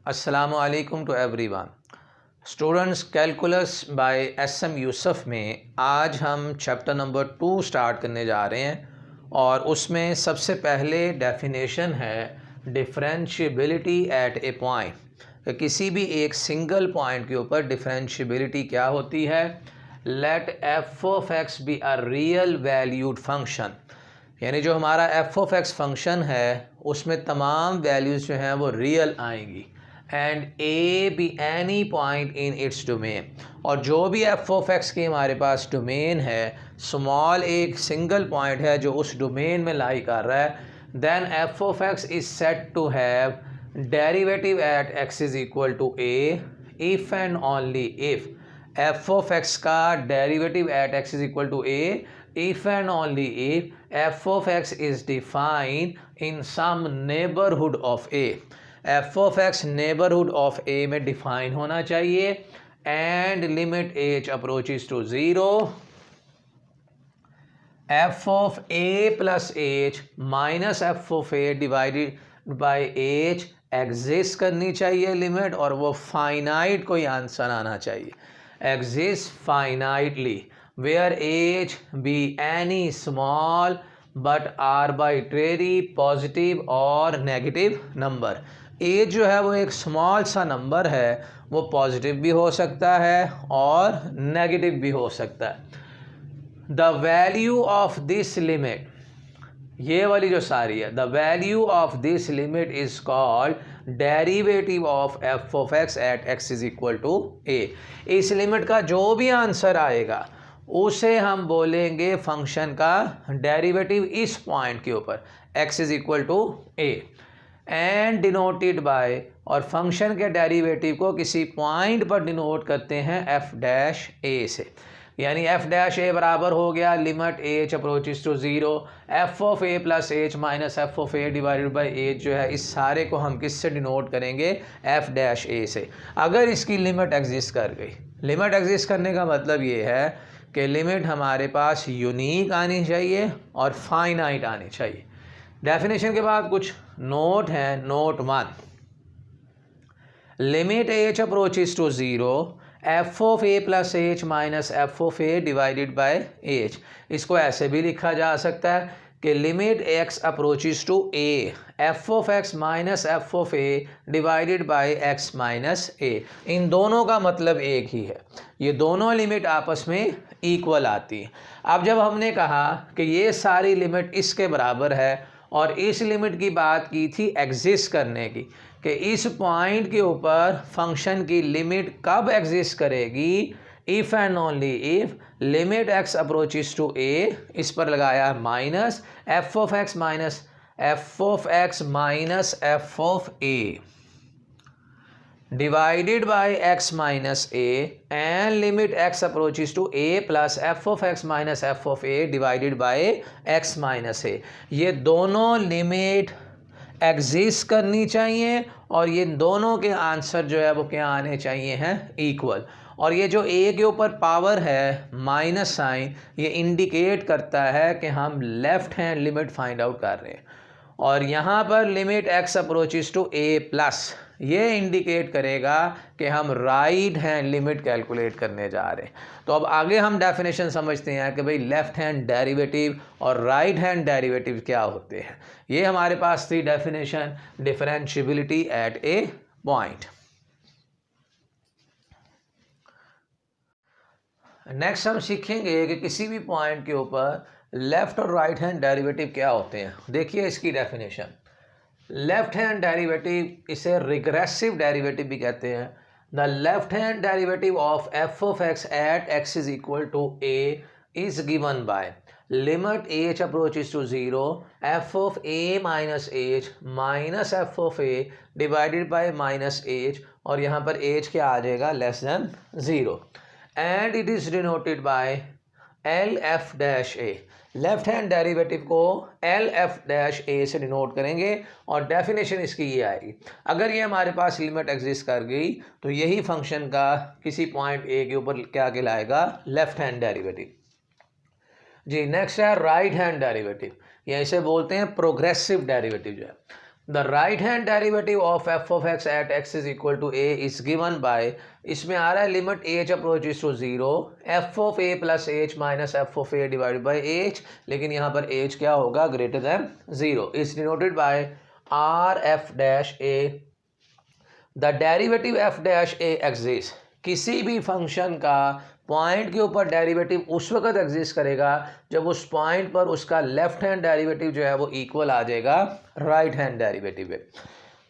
अस्सलामु अलैकुम to everyone. Students, calculus by S M. Yusuf में आज हम चैप्टर नंबर 2 स्टार्ट करने जा रहे हैं और उसमें सबसे पहले डेफिनेशन है डिफरेंशिएबिलिटी एट ए पॉइंट। किसी भी एक सिंगल पॉइंट के ऊपर डिफरेंशिएबिलिटी क्या होती है। Let f of x be a real valued function, यानी जो हमारा एफ ऑफ एक्स फंक्शन है उसमें तमाम वैल्यूज़ जो हैं वो रियल आएंगी and a b any point in its domain. और जो भी एफ ऑफ एक्स की हमारे पास डोमेन है, स्मॉल एक सिंगल पॉइंट है जो उस डोमेन में लाई कर रहा है, then f of x is set to have derivative at x is equal to a if and only if f of x का derivative at x is equal to a if and only if f of x is defined in some neighborhood of a। f of x neighborhood of a में define होना चाहिए and limit h approaches to 0 f of a plus h minus f of a divided by h exist करनी चाहिए limit, और वो finite कोई answer आना चाहिए। Exist finitely where h be any small but arbitrary positive और negative number. h जो है वो एक स्मॉल सा नंबर है, वो पॉजिटिव भी हो सकता है और नेगेटिव भी हो सकता है। The value of this limit, ये वाली जो सारी है, the value of this limit is called derivative of f of x at x is equal to a. इस लिमिट का जो भी आंसर आएगा उसे हम बोलेंगे फंक्शन का डेरिवेटिव इस पॉइंट के ऊपर x is equal to a and denoted by, और फंक्शन के डेरिवेटिव को किसी पॉइंट पर डिनोट करते हैं f डैश a से। यानी f डैश a बराबर हो गया limit h approaches to 0 f of a plus h minus f of a divided by h जो है, इस सारे को हम किससे डिनोट करेंगे, f डैश a से। अगर इसकी लिमिट एग्जिस्ट कर गई, लिमिट एग्जिस्ट करने का मतलब ये है कि लिमिट हमारे पास यूनिक आनी चाहिए और फाइनाइट आनी चाहिए। डेफिनेशन के बाद कुछ नोट है। Note 1, limit h approaches to 0 f of a plus h minus f of a divided by h। इसको ऐसे भी लिखा जा सकता है कि limit x approaches to a f of x minus f of a divided by x minus a। इन दोनों का मतलब एक ही है, ये दोनों लिमिट आपस में इक्वल आती है। अब जब हमने कहा कि ये सारी लिमिट इसके बराबर है और इस लिमिट की बात की थी एग्जिस्ट करने की, कि इस पॉइंट के ऊपर फंक्शन की लिमिट कब एग्जिस्ट करेगी, if and only if limit x approaches to a, इस पर लगाया minus f of x minus f of x minus f of a divided by x minus a and limit x approaches to a plus f of x minus f of a divided by x minus a। ये दोनों limit exist करनी चाहिए और ये दोनों के answer जो है वो क्या आने चाहिए हैं, इक्वल। और ये जो a के ऊपर पावर है माइनस साइन, ये इंडिकेट करता है कि हम left hand limit find out कर रहे हैं, और यहाँ पर limit x approaches to a plus, ये इंडिकेट करेगा कि हम राइट हैंड लिमिट कैलकुलेट करने जा रहे हैं। तो अब आगे हम डेफिनेशन समझते हैं कि भाई लेफ़्ट हैंड डेरिवेटिव और राइट हैंड डेरिवेटिव क्या होते हैं। ये हमारे पास थी डेफिनेशन डिफरेंशिएबिलिटी एट ए पॉइंट। नेक्स्ट हम सीखेंगे कि किसी भी पॉइंट के ऊपर लेफ़्ट और राइट हैंड डेरिवेटिव क्या होते हैं। देखिए इसकी डेफिनेशन, लेफ्ट हैंड डेरिवेटिव, इसे रिग्रेसिव डेरिवेटिव भी कहते हैं। The left hand derivative of f of x at x is equal to a is given by limit h approaches to 0 f of a minus h minus f of a divided by minus h, और यहाँ पर h क्या आ जाएगा, less than 0, and it is denoted by L f dash a. Left hand derivative को L f dash ए से denote करेंगे और डेफिनेशन इसकी ये आएगी, अगर ये हमारे पास लिमिट एग्जिस्ट कर गई तो यही फंक्शन का किसी पॉइंट ए के ऊपर क्या कहलाएगा, लेफ्ट हैंड डेरिवेटिव। जी नेक्स्ट है राइट हैंड डेरिवेटिव, या इसे बोलते हैं प्रोग्रेसिव डेरिवेटिव जो है। The right hand derivative of f of x at x is equal to a is given by, इसमें आ रहा है limit h approaches to zero f of a plus h minus f of a divided by h, लेकिन यहाँ पर h क्या होगा, greater than zero, is denoted bye R f dash a. The derivative f dash a exist, किसी भी function का point के ऊपर डेरिवेटिव उस वक्त एग्जिस्ट करेगा जब उस पॉइंट पर उसका लेफ्ट हैंड डेरिवेटिव जो है वो इक्वल आ जाएगा राइट हैंड डेरिवेटिव पे।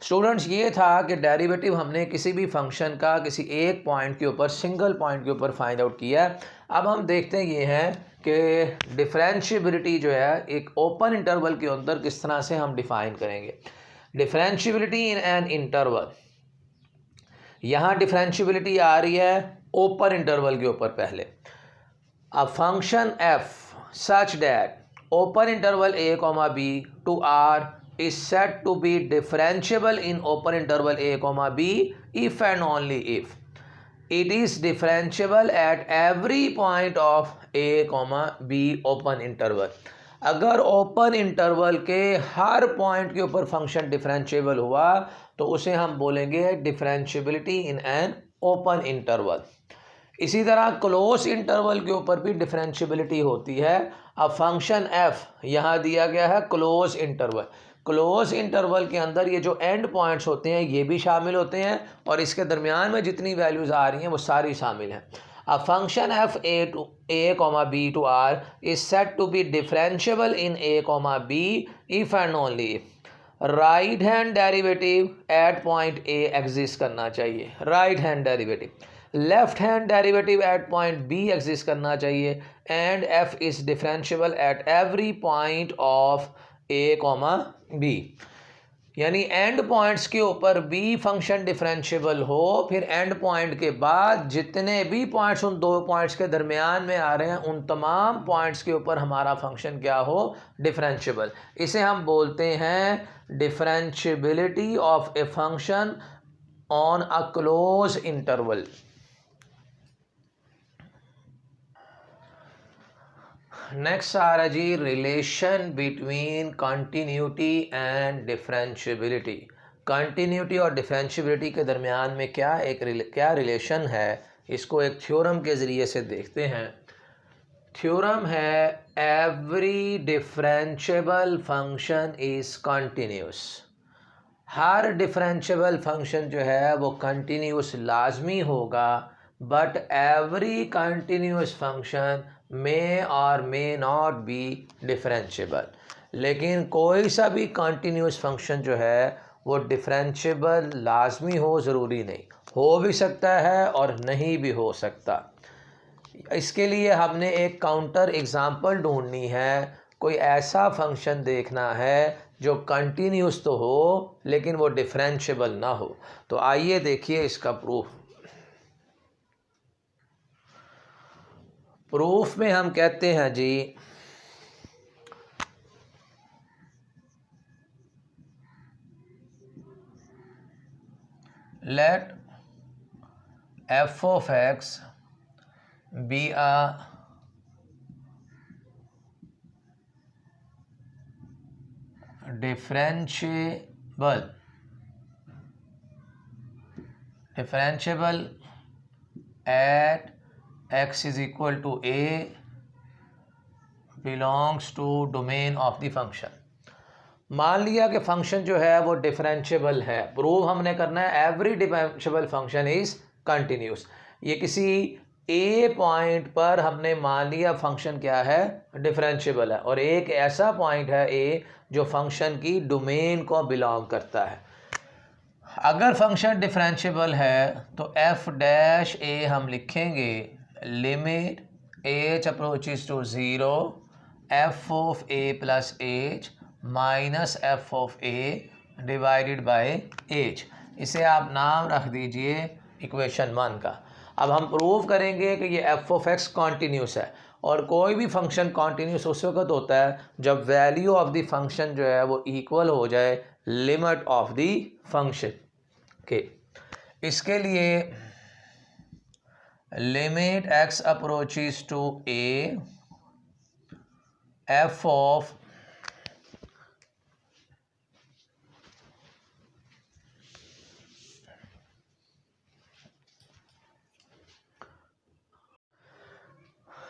स्टूडेंट्स, ये था कि डेरिवेटिव हमने किसी भी फंक्शन का किसी एक पॉइंट के ऊपर, सिंगल पॉइंट के ऊपर फाइंड आउट किया है। अब हम देखते हैं ये है कि डिफरेंशिएबिलिटी जो है एक ओपन इंटरवल के अंदर किस तरह से हम डिफाइन करेंगे। डिफरेंशिएबिलिटी इन एन इंटरवल, यहाँ डिफरेंशिएबिलिटी आ रही है ओपन इंटरवल के ऊपर पहले। A function f such that open interval a comma b to R is said to be differentiable in open interval a comma b if and only if it is differentiable at every point of a comma b open interval। अगर open interval के हर point के ऊपर function differentiable हुआ तो उसे हम बोलेंगे differentiability in an open interval. इसी तरह क्लोज इंटरवल के ऊपर भी डिफरेंशिएबिलिटी होती है। अब फंक्शन एफ यहाँ दिया गया है क्लोज इंटरवल, क्लोज इंटरवल के अंदर ये जो एंड पॉइंट्स होते हैं ये भी शामिल होते हैं और इसके दरमियान में जितनी वैल्यूज़ आ रही हैं वो सारी शामिल हैं। अब function f a comma b to R is set to be differentiable in a comma b if and only if right hand derivative at point a exist करना चाहिए, right hand derivative, left hand derivative at point b exist करना चाहिए, and f is differentiable at every point of a comma b. यानी end points के ऊपर B function differentiable हो, फिर and point के बाद जितने भी पॉइंट्स उन दो पॉइंट्स के दरमियान में आ रहे हैं उन तमाम पॉइंट्स के ऊपर हमारा फंक्शन क्या हो, डिफरेंशिएबल। इसे हम बोलते हैं differentiability of a function on a close interval. Next आ रहा जी relation between continuity and differentiability. Continuity और डिफरेंशिएबिलिटी के दरमियान में क्या रिलेशन है, इसको एक थ्योरम के ज़रिए से देखते हैं। थ्योरम है every differentiable function is continuous. हर डिफरेंशिएबल फंक्शन जो है वो कंटिन्यूस लाजमी होगा, बट एवरी कंटिन्यूस फंक्शन मे और मे नॉट बी डिफरेंशिएबल। लेकिन कोई सा भी कंटिन्यूस फंक्शन जो है वो डिफरेंशिएबल लाजमी हो ज़रूरी नहीं, हो भी सकता है और नहीं भी हो सकता। इसके लिए हमने एक काउंटर एग्ज़ाम्पल ढूंढनी है, कोई ऐसा फंक्शन देखना है जो कंटिन्यूस तो हो लेकिन वो डिफरेंशिएबल ना हो। तो आइए देखिए इसका प्रूफ में हम कहते हैं जी let f of x be a differentiable at x is equal to a belongs to domain of the function। मान लिया कि फंक्शन जो है वो डिफरेंशिएबल है। प्रूव हमने करना है every differentiable function is continuous. ये किसी ए पॉइंट पर हमने मान लिया फंक्शन क्या है, डिफरेंशिएबल है, और एक ऐसा पॉइंट है ए जो फंक्शन की डोमेन को बिलोंग करता है। अगर फंक्शन डिफरेंशिएबल है तो एफ डैश ए हम लिखेंगे limit h approaches to zero f of a plus h minus f of a divided by h. इसे आप नाम रख दीजिए इक्वेशन 1 का। अब हम प्रूव करेंगे कि ये एफ ऑफ एक्स कॉन्टीन्यूस है, और कोई भी फंक्शन कॉन्टीन्यूस उस वक्त होता है जब वैल्यू ऑफ द फंक्शन जो है वो इक्वल हो जाए लिमिट ऑफ द फंक्शन के। इसके लिए limit x approaches to a f of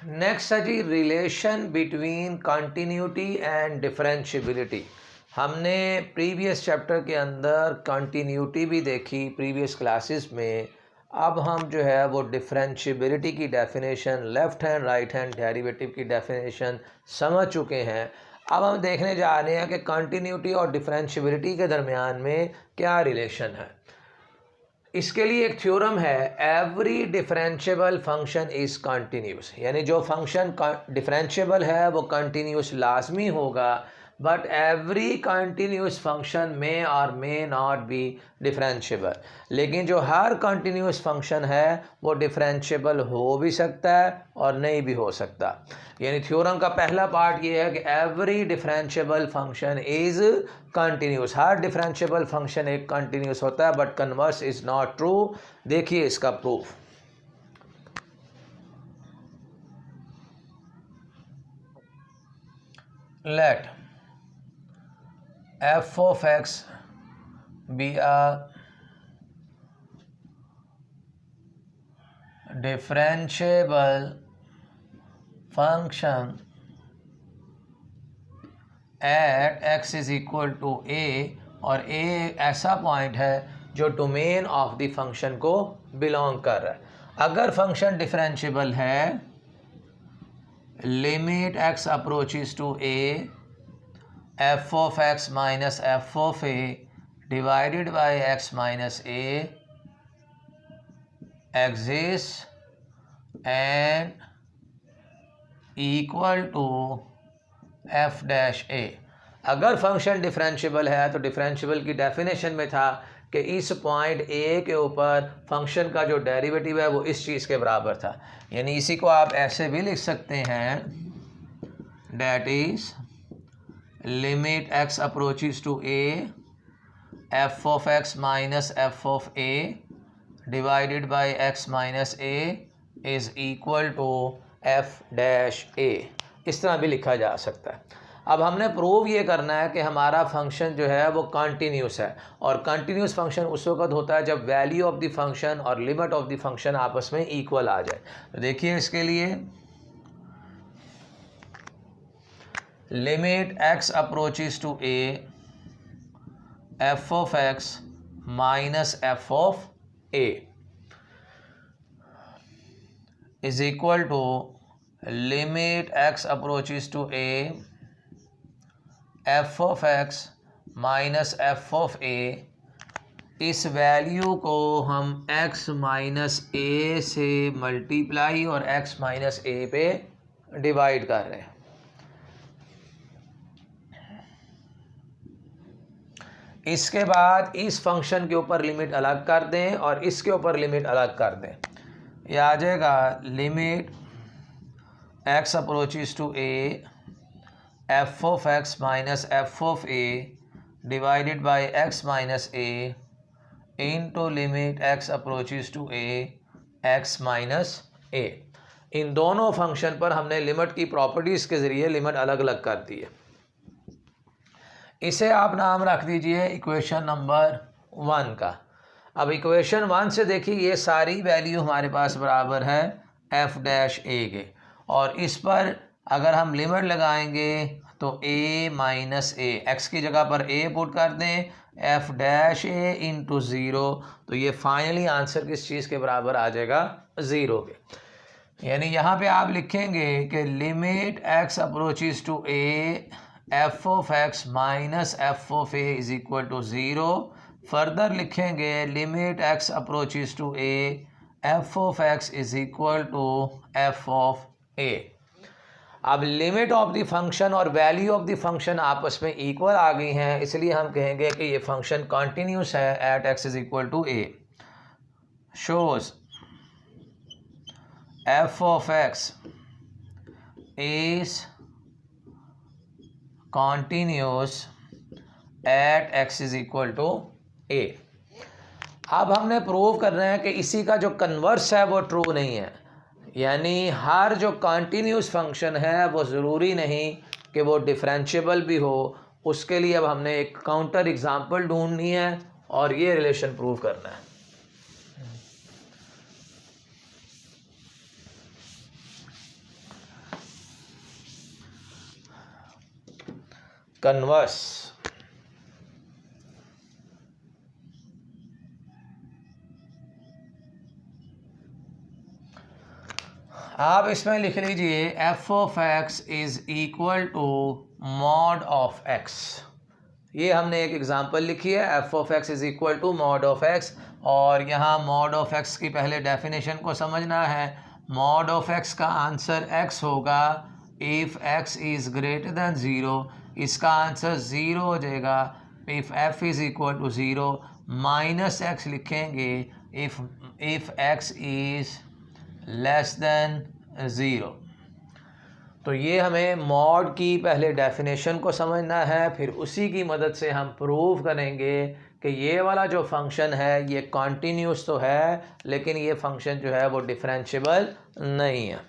next है जी relation between continuity and differentiability. हमने प्रीवियस चैप्टर के अंदर कंटिन्यूटी भी देखी प्रीवियस क्लासेस में। अब हम जो है वो डिफरेंशियबिलिटी की definition, left hand right hand derivative की डेफिनेशन समझ चुके हैं। अब हम देखने जा रहे हैं कि कंटिन्यूटी और डिफरेंशियबिलिटी के दरमियान में क्या रिलेशन है। इसके लिए एक थ्योरम है, every differentiable function is continuous, यानी जो फंक्शन डिफरेंशिएबल है वो कंटिन्यूस लाजमी होगा, बट एवरी कंटिन्यूस फंक्शन में और मे नॉट बी डिफरेंशिएबल। लेकिन जो हर कंटिन्यूस फंक्शन है वो डिफरेंशिएबल हो भी सकता है और नहीं भी हो सकता। यानी थ्योरम का पहला पार्ट ये है कि every differentiable function is continuous, हर डिफरेंशिएबल फंक्शन एक कंटिन्यूस होता है, but converse is not true. देखिए इसका proof. Let f of x be a differentiable function at x is equal to a, और a ऐसा पॉइंट है जो डोमेन ऑफ द फंक्शन को बिलोंग कर रहा है। अगर फंक्शन डिफरेंशिएबल है, limit x approaches to a, f of x minus f of a divided by x minus a exists and equal to f dash a। अगर function differentiable है तो differentiable की डेफिनेशन में था कि इस पॉइंट a के ऊपर फंक्शन का जो डेरिवेटिव है वो इस चीज़ के बराबर था। यानी इसी को आप ऐसे भी लिख सकते हैं, that is limit x approaches to a, f of x minus f of a divided by x minus a is equal to f dash a। इस तरह भी लिखा जा सकता है। अब हमने प्रूव ये करना है कि हमारा फंक्शन जो है वो कंटिन्यूस है, और कंटिन्यूस फंक्शन उस वक्त होता है जब वैल्यू ऑफ द फंक्शन और लिमिट ऑफ द फंक्शन आपस में इक्वल आ जाए। तो देखिए इसके लिए limit x approaches to a, f of x minus f of a is equal to limit x approaches to a, f of x minus f of a। इस value को हम x माइनस a से multiply और x minus a पे divide कर रहे हैं। इसके बाद इस फंक्शन के ऊपर लिमिट अलग कर दें और इसके ऊपर लिमिट अलग कर दें। यह आ जाएगा limit x approaches to a, f of x minus f of a divided by x minus a into limit x approaches to a x minus a। इन दोनों फंक्शन पर हमने लिमिट की प्रॉपर्टीज़ के ज़रिए लिमिट अलग अलग कर दी है। इसे आप नाम रख दीजिए इक्वेशन नंबर 1 का। अब इक्वेशन 1 से देखिए ये सारी वैल्यू हमारे पास बराबर है f डैश a के, और इस पर अगर हम लिमिट लगाएंगे तो a माइनस a, x की जगह पर a पुट कर दें, f dash a into zero, तो ये फाइनली आंसर किस चीज़ के बराबर आ जाएगा, ज़ीरो के। यानी यहाँ पे आप लिखेंगे कि limit x approaches to a, f of x minus f of a is equal to zero. Further लिखेंगे limit x approaches to a, f of x is equal to f of a। अब limit of the function और value of the function आपस में equal आ गई हैं, इसलिए हम कहेंगे कि ये फंक्शन कंटिन्यूस है at x is equal to a। Shows f of x is continuous at x is equal to a। अब हमने प्रूव करना है कि इसी का जो कन्वर्स है वो ट्रू नहीं है, यानी हर जो कॉन्टीन्यूस फंक्शन है वो ज़रूरी नहीं कि वो डिफरेंशिएबल भी हो। उसके लिए अब हमने एक काउंटर एग्जांपल ढूंढनी है और ये रिलेशन प्रूव करना है। कन्वर्स। आप इसमें लिख लीजिए f of x is equal to mod of x. ये हमने एक एग्जांपल लिखी है, f of x is equal to mod of x, और यहाँ मॉड ऑफ एक्स की पहले डेफिनेशन को समझना है। मॉड ऑफ एक्स का आंसर एक्स होगा if x is greater than zero, इसका आंसर ज़ीरो हो जाएगा if f is equal to zero, minus x लिखेंगे if x is less than zero. तो ये हमें मॉड की पहले डेफिनेशन को समझना है, फिर उसी की मदद से हम प्रूव करेंगे कि ये वाला जो फंक्शन है ये कॉन्टीन्यूस तो है, लेकिन ये फंक्शन जो है वो डिफरेंशिएबल नहीं है।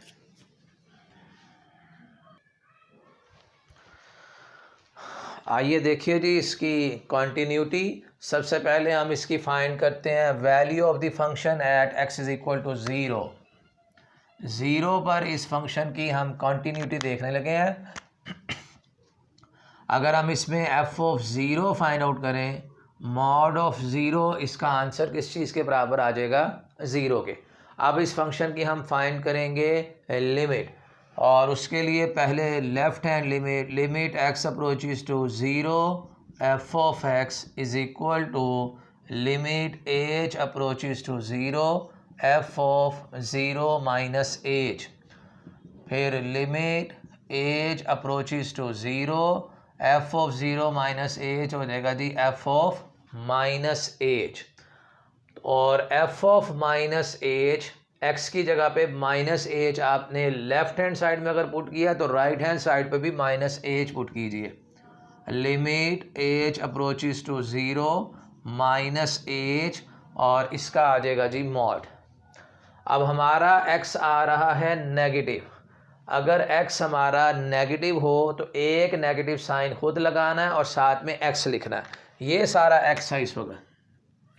आइए देखिए जी इसकी कॉन्टीन्यूटी। सबसे पहले हम इसकी फाइंड करते हैं value of the function at x is equal to zero. Zero पर इस फंक्शन की हम कॉन्टीन्यूटी देखने लगे हैं। अगर हम इसमें F of zero find out करें, मॉड ऑफ ज़ीरो, इसका आंसर किस चीज़ के बराबर आ जाएगा? ज़ीरो के। अब इस फंक्शन की हम फाइंड करेंगे लिमिट, और उसके लिए पहले left hand limit x approaches to zero, f of x is equal to limit h approaches to zero, f of zero minus h, फिर limit h approaches to zero, f of zero minus h हो जाएगा जी f of minus h, और f of minus h, x की जगह पे minus h आपने left hand side में अगर पुट किया तो राइट हैंड साइड पे भी माइनस एच पुट कीजिए। Limit h approaches to zero minus h, और इसका आ जाएगा जी मॉड। अब हमारा x आ रहा है नेगेटिव। अगर x हमारा नेगेटिव हो तो एक नेगेटिव साइन खुद लगाना है और साथ में x लिखना है। ये सारा x है इस वक्त,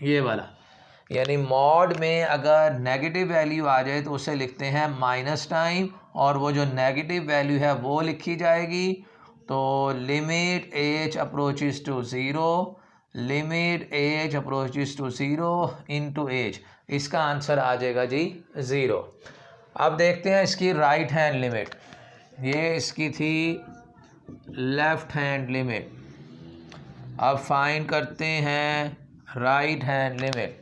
ये वाला, यानी मॉड में अगर नेगेटिव वैल्यू आ जाए तो उसे लिखते हैं माइनस टाइम, और वो जो नेगेटिव वैल्यू है वो लिखी जाएगी। तो limit h approaches to zero, limit h approaches to zero into h, इसका आंसर आ जाएगा जी ज़ीरो। अब देखते हैं इसकी राइट हैंड लिमिट। ये इसकी थी लेफ़्ट हैंड लिमिट। अब फाइंड करते हैं right hand limit.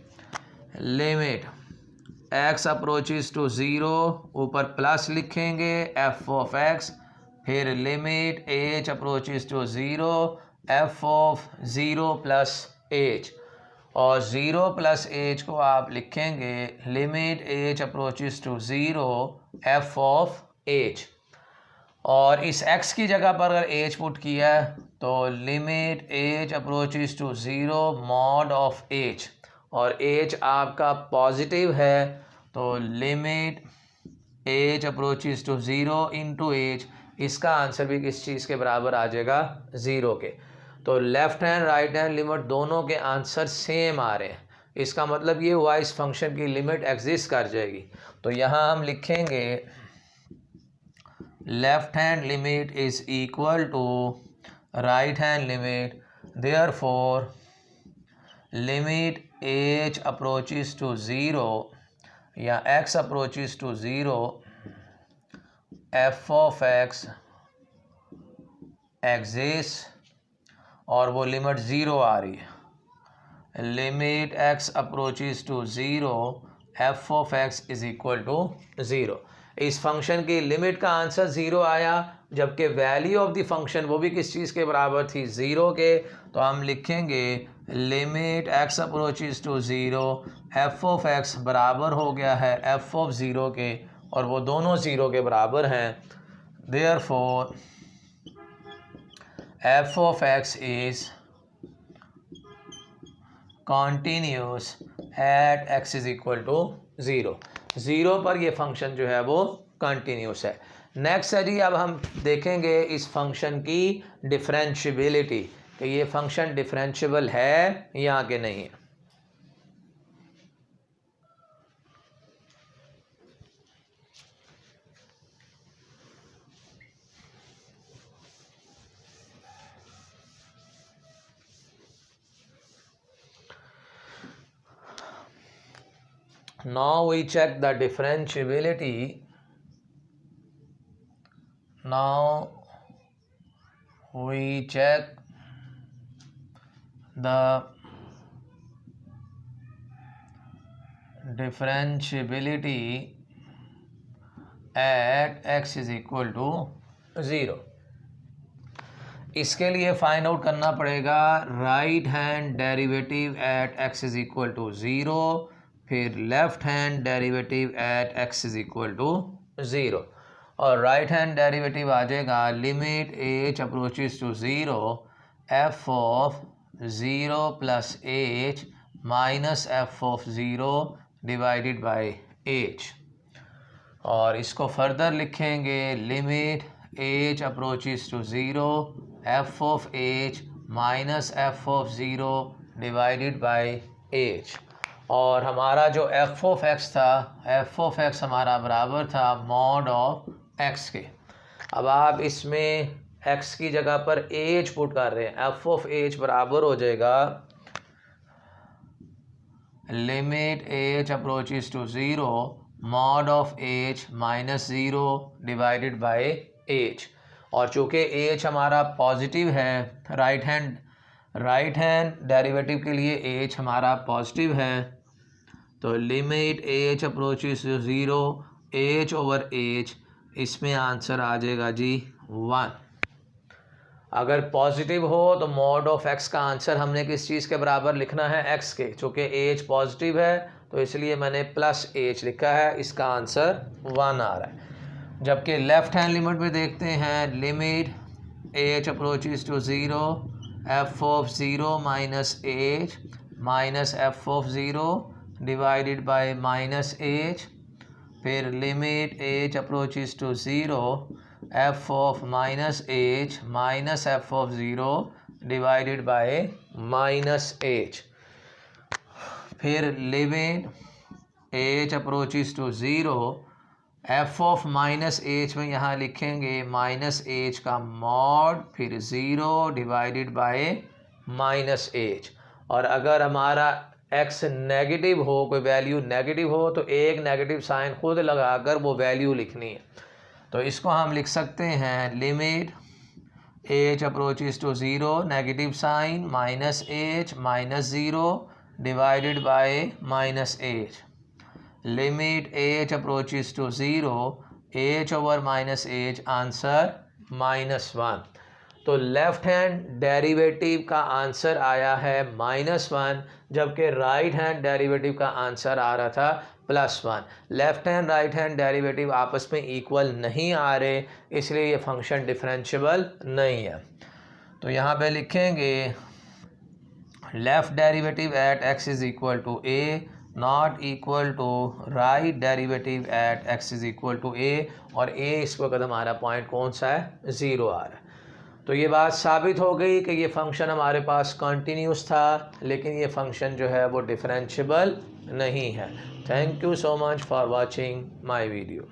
Limit x approaches to zero, ऊपर प्लस लिखेंगे एफ ऑफ एक्स, फिर limit h approaches to zero, f of zero plus h, और ज़ीरो प्लस एच को आप लिखेंगे limit h approaches to zero, f of h, और इस x की जगह पर अगर एच पुट किया है तो limit h approaches to zero mod of h, और एच आपका पॉजिटिव है तो limit h approaches to zero into h, इसका आंसर भी किस चीज़ के बराबर आ जाएगा? ज़ीरो के। तो left hand right hand limit दोनों के आंसर सेम आ रहे हैं। इसका मतलब ये हुआ इस फंक्शन की लिमिट एग्जिस्ट कर जाएगी। तो यहाँ हम लिखेंगे left hand limit is equal to right hand limit, therefore limit h approaches to zero या x approaches to zero, f of x exist, और वो लिमिट ज़ीरो आ रही है। Limit x approaches to zero, f of x is equal to zero. इस function की limit का answer zero आया, जबकि वैल्यू ऑफ द फंक्शन वो भी किस चीज़ के बराबर थी? ज़ीरो के। तो हम लिखेंगे limit x approaches to zero, f of x बराबर हो गया है एफ ऑफ ज़ीरो के, और वो दोनों ज़ीरो के बराबर हैं। Therefore f of x is continuous at x is equal to zero. Zero पर ये फंक्शन जो है वो कंटिन्यूस है। नेक्स्ट है जी, अब हम देखेंगे इस फंक्शन की डिफरेंशियबिलिटी, कि ये फंक्शन डिफरेंशियबल है या कि नहीं है। Now we check the differentiability. Now we check the differentiability at x is equal to 0. इसके लिए फाइंड आउट करना पड़ेगा right hand derivative at x is equal to 0, फिर left hand derivative at x is equal to 0, और right hand derivative आ जाएगा limit h approaches to 0 f of 0 plus h minus f of 0 divided by h, और इसको further लिखेंगे limit h approaches to 0 f of h minus f of 0 divided by h, और हमारा जो f of x था, f of x हमारा बराबर था मॉड ऑफ x के। अब आप इसमें x की जगह पर h पुट कर रहे हैं, f ऑफ h बराबर हो जाएगा limit h approaches to 0 mod of h minus 0 divided by h, और चूँकि h हमारा पॉजिटिव है, राइट हैंड डेरिवेटिव के लिए h हमारा पॉजिटिव है, तो limit h approaches to 0 h over h, इसमें आंसर आ जाएगा जी 1। अगर पॉजिटिव हो तो मॉड ऑफ x का आंसर हमने किस चीज़ के बराबर लिखना है, x के, चूँकि h पॉजिटिव है तो इसलिए मैंने प्लस h लिखा है, इसका आंसर 1 आ रहा है। जबकि लेफ्ट हैंड लिमिट में देखते हैं limit h approaches to 0 f of 0 minus h minus f of 0 divided by minus h, फिर limit h approaches to 0 f of minus h minus f of 0 divided by minus h, फिर limit h approaches to 0 f of minus h में यहाँ लिखेंगे minus h का mod, फिर 0 divided by minus h, और अगर हमारा x नेगेटिव हो, कोई वैल्यू नेगेटिव हो, तो एक नेगेटिव साइन खुद लगाकर वो वैल्यू लिखनी है। तो इसको हम लिख सकते हैं limit h approaches to 0 negative sign minus h minus 0 divided by minus h, limit h approaches to 0 h over minus h, answer -1। तो लेफ्ट हैंड डेरिवेटिव का आंसर आया है -1, जबकि राइट हैंड डेरिवेटिव का आंसर आ रहा था +1। Left hand right hand derivative आपस में इक्वल नहीं आ रहे, इसलिए ये फंक्शन डिफरेंशिएबल नहीं है। तो यहाँ पे लिखेंगे left derivative at x is equal to a not equal to right derivative at x is equal to a, और a इस वक्त हमारा पॉइंट कौन सा है, 0 आ रहा है। तो ये बात साबित हो गई कि ये फंक्शन हमारे पास कंटिन्यूस था, लेकिन ये फंक्शन जो है वो डिफरेंशिएबल नहीं है। Thank you so much for watching my video.